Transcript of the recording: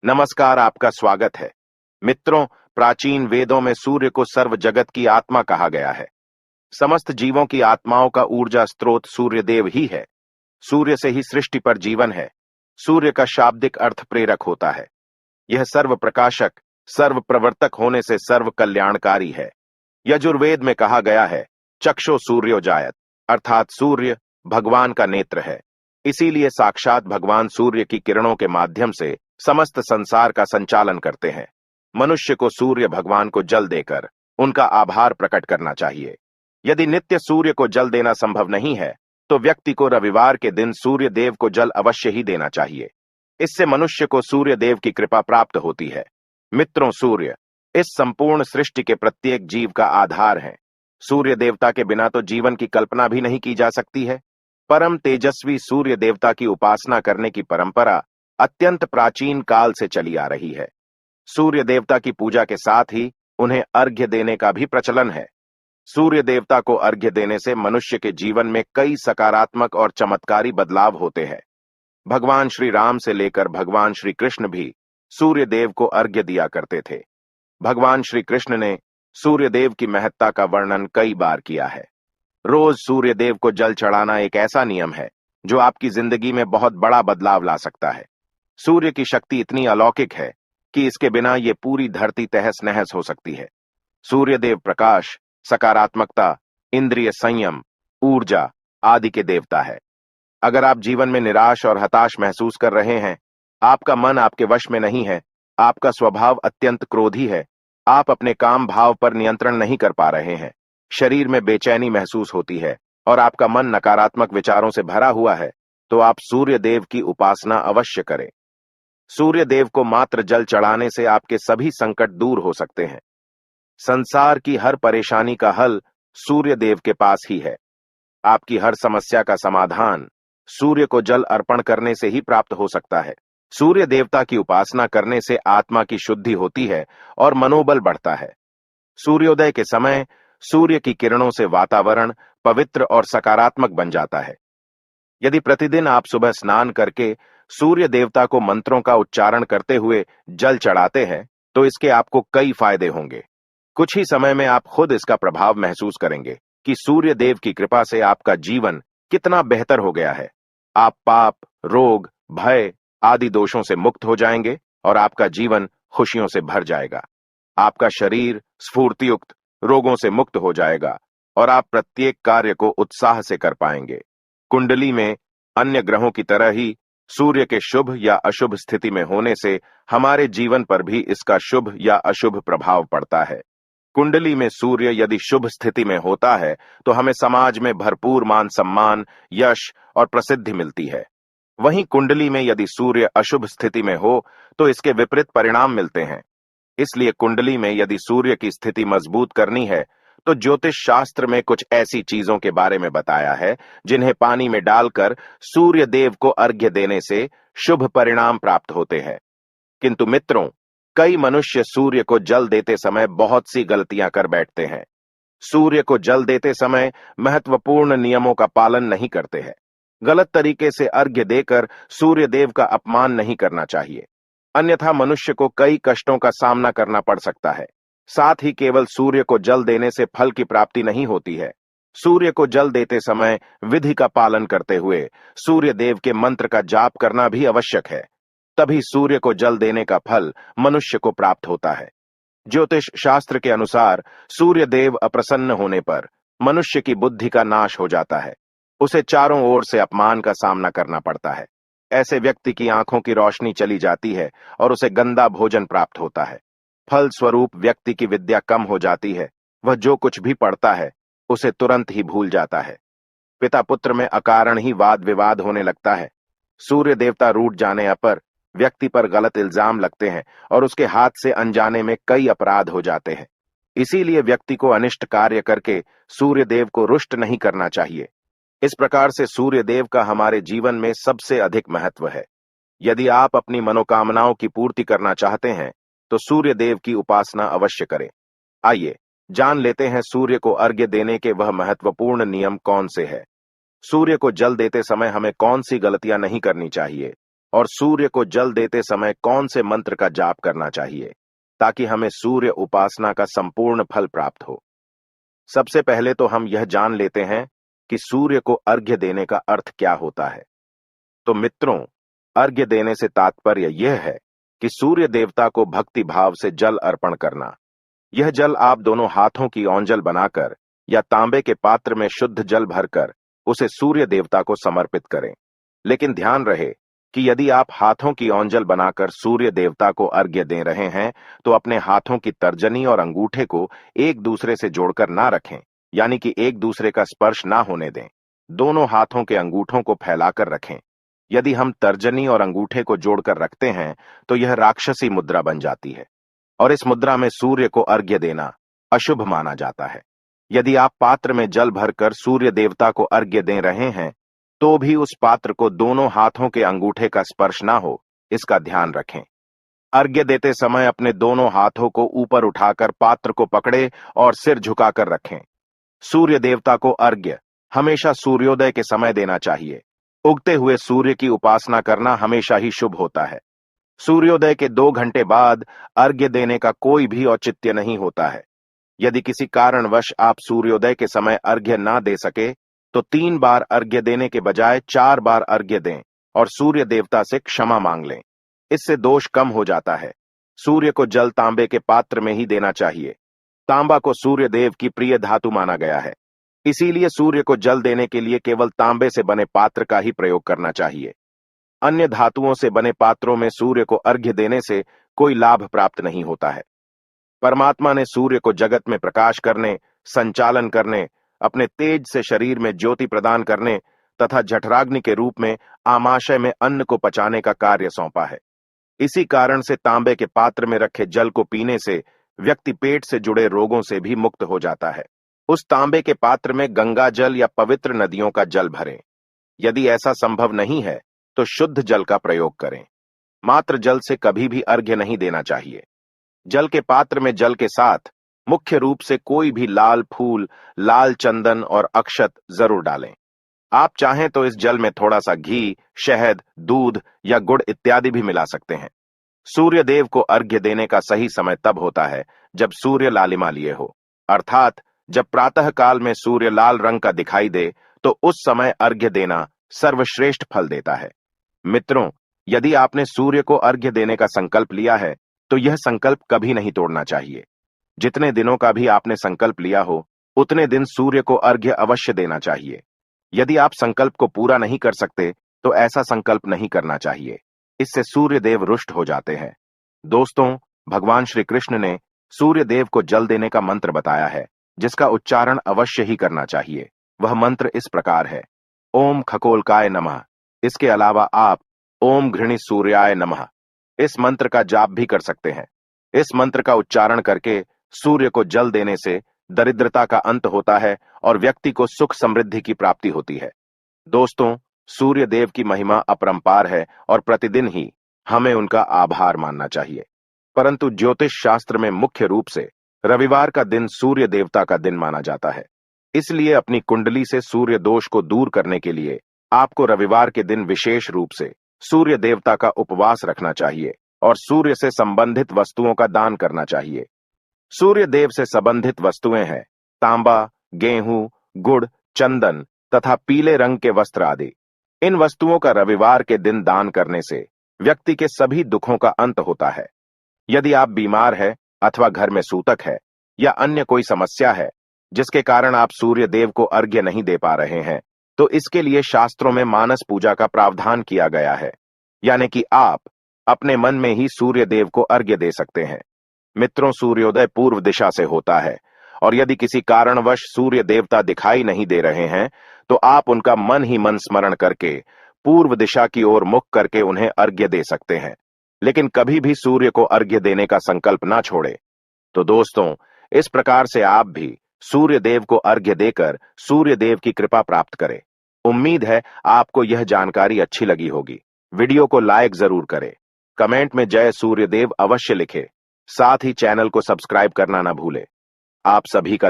नमस्कार, आपका स्वागत है। मित्रों, प्राचीन वेदों में सूर्य को सर्व जगत की आत्मा कहा गया है। समस्त जीवों की आत्माओं का ऊर्जा स्रोत सूर्य देव ही है। सूर्य से ही सृष्टि पर जीवन है। सूर्य का शाब्दिक अर्थ प्रेरक होता है। यह सर्व प्रकाशक, सर्व प्रवर्तक होने से सर्व कल्याणकारी है। यजुर्वेद में कहा गया है, चक्षु सूर्योजायत, अर्थात सूर्य भगवान का नेत्र है। इसीलिए साक्षात भगवान सूर्य की किरणों के माध्यम से समस्त संसार का संचालन करते हैं। मनुष्य को सूर्य भगवान को जल देकर उनका आभार प्रकट करना चाहिए। यदि नित्य सूर्य को जल देना संभव नहीं है, तो व्यक्ति को रविवार के दिन सूर्य देव को जल अवश्य ही देना चाहिए। इससे मनुष्य को सूर्य देव की कृपा प्राप्त होती है। मित्रों, सूर्य इस संपूर्ण सृष्टि के प्रत्येक जीव का आधार है। सूर्य देवता के बिना तो जीवन की कल्पना भी नहीं की जा सकती है। परम तेजस्वी सूर्य देवता की उपासना करने की परंपरा अत्यंत प्राचीन काल से चली आ रही है। सूर्य देवता की पूजा के साथ ही उन्हें अर्घ्य देने का भी प्रचलन है। सूर्य देवता को अर्घ्य देने से मनुष्य के जीवन में कई सकारात्मक और चमत्कारी बदलाव होते हैं। भगवान श्री राम से लेकर भगवान श्री कृष्ण भी सूर्य देव को अर्घ्य दिया करते थे। भगवान श्री कृष्ण ने सूर्य देव की महत्ता का वर्णन कई बार किया है। रोज सूर्य देव को जल चढ़ाना एक ऐसा नियम है जो आपकी जिंदगी में बहुत बड़ा बदलाव ला सकता है। सूर्य की शक्ति इतनी अलौकिक है कि इसके बिना ये पूरी धरती तहस नहस हो सकती है। सूर्य देव प्रकाश, सकारात्मकता, इंद्रिय संयम, ऊर्जा आदि के देवता है। अगर आप जीवन में निराश और हताश महसूस कर रहे हैं, आपका मन आपके वश में नहीं है, आपका स्वभाव अत्यंत क्रोधी है, आप अपने काम भाव पर नियंत्रण नहीं कर पा रहे हैं, शरीर में बेचैनी महसूस होती है और आपका मन नकारात्मक विचारों से भरा हुआ है, तो आप सूर्य देव की उपासना अवश्य करें। सूर्य देव को मात्र जल चढ़ाने से आपके सभी संकट दूर हो सकते हैं। संसार की हर परेशानी का हल सूर्य देव के पास ही है। आपकी हर समस्या का समाधान सूर्य को जल अर्पण करने से ही प्राप्त हो सकता है। सूर्य देवता की उपासना करने से आत्मा की शुद्धि होती है और मनोबल बढ़ता है। सूर्योदय के समय सूर्य की किरणों से वातावरण पवित्र और सकारात्मक बन जाता है। यदि प्रतिदिन आप सुबह स्नान करके सूर्य देवता को मंत्रों का उच्चारण करते हुए जल चढ़ाते हैं, तो इसके आपको कई फायदे होंगे। कुछ ही समय में आप खुद इसका प्रभाव महसूस करेंगे कि सूर्य देव की कृपा से आपका जीवन कितना बेहतर हो गया है। आप पाप, रोग, भय आदि दोषों से मुक्त हो जाएंगे और आपका जीवन खुशियों से भर जाएगा। आपका शरीर स्फूर्तियुक्त, रोगों से मुक्त हो जाएगा और आप प्रत्येक कार्य को उत्साह से कर पाएंगे। कुंडली में अन्य ग्रहों की तरह ही सूर्य के शुभ या अशुभ स्थिति में होने से हमारे जीवन पर भी इसका शुभ या अशुभ प्रभाव पड़ता है। कुंडली में सूर्य यदि शुभ स्थिति में होता है, तो हमें समाज में भरपूर मान सम्मान, यश और प्रसिद्धि मिलती है। वहीं कुंडली में यदि सूर्य अशुभ स्थिति में हो, तो इसके विपरीत परिणाम मिलते हैं। इसलिए कुंडली में यदि सूर्य की स्थिति मजबूत करनी है, तो ज्योतिष शास्त्र में कुछ ऐसी चीजों के बारे में बताया है जिन्हें पानी में डालकर सूर्य देव को अर्घ्य देने से शुभ परिणाम प्राप्त होते हैं। किंतु मित्रों, कई मनुष्य सूर्य को जल देते समय बहुत सी गलतियां कर बैठते हैं। सूर्य को जल देते समय महत्वपूर्ण नियमों का पालन नहीं करते हैं। गलत तरीके से अर्घ्य देकर सूर्य देव का अपमान नहीं करना चाहिए, अन्यथा मनुष्य को कई कष्टों का सामना करना पड़ सकता है। साथ ही केवल सूर्य को जल देने से फल की प्राप्ति नहीं होती है। सूर्य को जल देते समय विधि का पालन करते हुए सूर्य देव के मंत्र का जाप करना भी आवश्यक है। तभी सूर्य को जल देने का फल मनुष्य को प्राप्त होता है। ज्योतिष शास्त्र के अनुसार सूर्य देव अप्रसन्न होने पर मनुष्य की बुद्धि का नाश हो जाता है। उसे चारों ओर से अपमान का सामना करना पड़ता है। ऐसे व्यक्ति की आंखों की रोशनी चली जाती है और उसे गंदा भोजन प्राप्त होता है। फल स्वरूप व्यक्ति की विद्या कम हो जाती है। वह जो कुछ भी पढ़ता है उसे तुरंत ही भूल जाता है। पिता पुत्र में अकारण ही वाद विवाद होने लगता है। सूर्य देवता रूठ जाने पर व्यक्ति पर गलत इल्जाम लगते हैं और उसके हाथ से अनजाने में कई अपराध हो जाते हैं। इसीलिए व्यक्ति को अनिष्ट कार्य करके सूर्य देव को रुष्ट नहीं करना चाहिए। इस प्रकार से सूर्य देव का हमारे जीवन में सबसे अधिक महत्व है। यदि आप अपनी मनोकामनाओं की पूर्ति करना चाहते हैं, तो सूर्य देव की उपासना अवश्य करें। आइए जान लेते हैं सूर्य को अर्घ्य देने के वह महत्वपूर्ण नियम कौन से हैं। सूर्य को जल देते समय हमें कौन सी गलतियां नहीं करनी चाहिए और सूर्य को जल देते समय कौन से मंत्र का जाप करना चाहिए ताकि हमें सूर्य उपासना का संपूर्ण फल प्राप्त हो। सबसे पहले तो हम यह जान लेते हैं कि सूर्य को अर्घ्य देने का अर्थ क्या होता है। तो मित्रों, अर्घ्य देने से तात्पर्य यह है कि सूर्य देवता को भक्ति भाव से जल अर्पण करना। यह जल आप दोनों हाथों की औंजल बनाकर या तांबे के पात्र में शुद्ध जल भरकर उसे सूर्य देवता को समर्पित करें। लेकिन ध्यान रहे कि यदि आप हाथों की औंजल बनाकर सूर्य देवता को अर्घ्य दे रहे हैं तो अपने हाथों की तर्जनी और अंगूठे को एक दूसरे से जोड़कर ना रखें, यानी कि एक दूसरे का स्पर्श ना होने दें। दोनों हाथों के अंगूठों को फैलाकर रखें। यदि हम तर्जनी और अंगूठे को जोड़कर रखते हैं तो यह राक्षसी मुद्रा बन जाती है और इस मुद्रा में सूर्य को अर्घ्य देना अशुभ माना जाता है। यदि आप पात्र में जल भरकर सूर्य देवता को अर्घ्य दे रहे हैं तो भी उस पात्र को दोनों हाथों के अंगूठे का स्पर्श ना हो, इसका ध्यान रखें। अर्घ्य देते समय अपने दोनों हाथों को ऊपर उठाकर पात्र को पकड़े और सिर झुकाकर रखें। सूर्य देवता को अर्घ्य हमेशा सूर्योदय के समय देना चाहिए। उगते हुए सूर्य की उपासना करना हमेशा ही शुभ होता है। सूर्योदय के 2 घंटे बाद अर्घ्य देने का कोई भी औचित्य नहीं होता है। यदि किसी कारणवश आप सूर्योदय के समय अर्घ्य ना दे सके तो 3 बार अर्घ्य देने के बजाय 4 बार अर्घ्य दें और सूर्य देवता से क्षमा मांग लें। इससे दोष कम हो जाता है। सूर्य को जल तांबे के पात्र में ही देना चाहिए। तांबा को सूर्य देव की प्रिय धातु माना गया है, इसीलिए सूर्य को जल देने के लिए केवल तांबे से बने पात्र का ही प्रयोग करना चाहिए। अन्य धातुओं से बने पात्रों में सूर्य को अर्घ्य देने से कोई लाभ प्राप्त नहीं होता है। परमात्मा ने सूर्य को जगत में प्रकाश करने, संचालन करने, अपने तेज से शरीर में ज्योति प्रदान करने तथा जठराग्नि के रूप में आमाशय में अन्न को पचाने का कार्य सौंपा है। इसी कारण से तांबे के पात्र में रखे जल को पीने से व्यक्ति पेट से जुड़े रोगों से भी मुक्त हो जाता है। उस तांबे के पात्र में गंगा जल या पवित्र नदियों का जल भरें। यदि ऐसा संभव नहीं है तो शुद्ध जल का प्रयोग करें। मात्र जल से कभी भी अर्घ्य नहीं देना चाहिए। जल के पात्र में जल के साथ मुख्य रूप से कोई भी लाल फूल, लाल चंदन और अक्षत जरूर डालें। आप चाहें तो इस जल में थोड़ा सा घी, शहद, दूध या गुड़ इत्यादि भी मिला सकते हैं। सूर्य देव को अर्घ्य देने का सही समय तब होता है जब सूर्य लालिमा लिए हो, अर्थात जब प्रातः काल में सूर्य लाल रंग का दिखाई दे तो उस समय अर्घ्य देना सर्वश्रेष्ठ फल देता है। मित्रों, यदि आपने सूर्य को अर्घ्य देने का संकल्प लिया है तो यह संकल्प कभी नहीं तोड़ना चाहिए। जितने दिनों का भी आपने संकल्प लिया हो उतने दिन सूर्य को अर्घ्य अवश्य देना चाहिए। यदि आप संकल्प को पूरा नहीं कर सकते तो ऐसा संकल्प नहीं करना चाहिए। इससे सूर्य देव रुष्ट हो जाते हैं। दोस्तों, भगवान श्री कृष्ण ने सूर्य देव को जल देने का मंत्र बताया है जिसका उच्चारण अवश्य ही करना चाहिए। वह मंत्र इस प्रकार है: ओम खगोलकाय नमः। इसके अलावा आप ओम घृणी सूर्याय नमः इस मंत्र का जाप भी कर सकते हैं। इस मंत्र का उच्चारण करके सूर्य को जल देने से दरिद्रता का अंत होता है और व्यक्ति को सुख समृद्धि की प्राप्ति होती है। दोस्तों, सूर्य देव की महिमा अपरंपार है और प्रतिदिन ही हमें उनका आभार मानना चाहिए। परंतु ज्योतिष शास्त्र में मुख्य रूप से रविवार का दिन सूर्य देवता का दिन माना जाता है। इसलिए अपनी कुंडली से सूर्य दोष को दूर करने के लिए आपको रविवार के दिन विशेष रूप से सूर्य देवता का उपवास रखना चाहिए और सूर्य से संबंधित वस्तुओं का दान करना चाहिए। सूर्य देव से संबंधित वस्तुएं हैं तांबा, गेहूं, गुड़, चंदन तथा पीले रंग के वस्त्र आदि। इन वस्तुओं का रविवार के दिन दान करने से व्यक्ति के सभी दुखों का अंत होता है। यदि आप बीमार है अथवा घर में सूतक है या अन्य कोई समस्या है जिसके कारण आप सूर्य देव को अर्घ्य नहीं दे पा रहे हैं तो इसके लिए शास्त्रों में मानस पूजा का प्रावधान किया गया है, यानी कि आप अपने मन में ही सूर्य देव को अर्घ्य दे सकते हैं। मित्रों, सूर्योदय पूर्व दिशा से होता है और यदि किसी कारणवश सूर्य देवता दिखाई नहीं दे रहे हैं तो आप उनका मन ही मन स्मरण करके पूर्व दिशा की ओर मुख करके उन्हें अर्घ्य दे सकते हैं। लेकिन कभी भी सूर्य को अर्घ्य देने का संकल्प ना छोड़े। तो दोस्तों, इस प्रकार से आप भी सूर्य देव को अर्घ्य देकर सूर्य देव की कृपा प्राप्त करें। उम्मीद है आपको यह जानकारी अच्छी लगी होगी। वीडियो को लाइक जरूर करें, कमेंट में जय सूर्य देव अवश्य लिखें, साथ ही चैनल को सब्सक्राइब करना ना भूलें। आप सभी का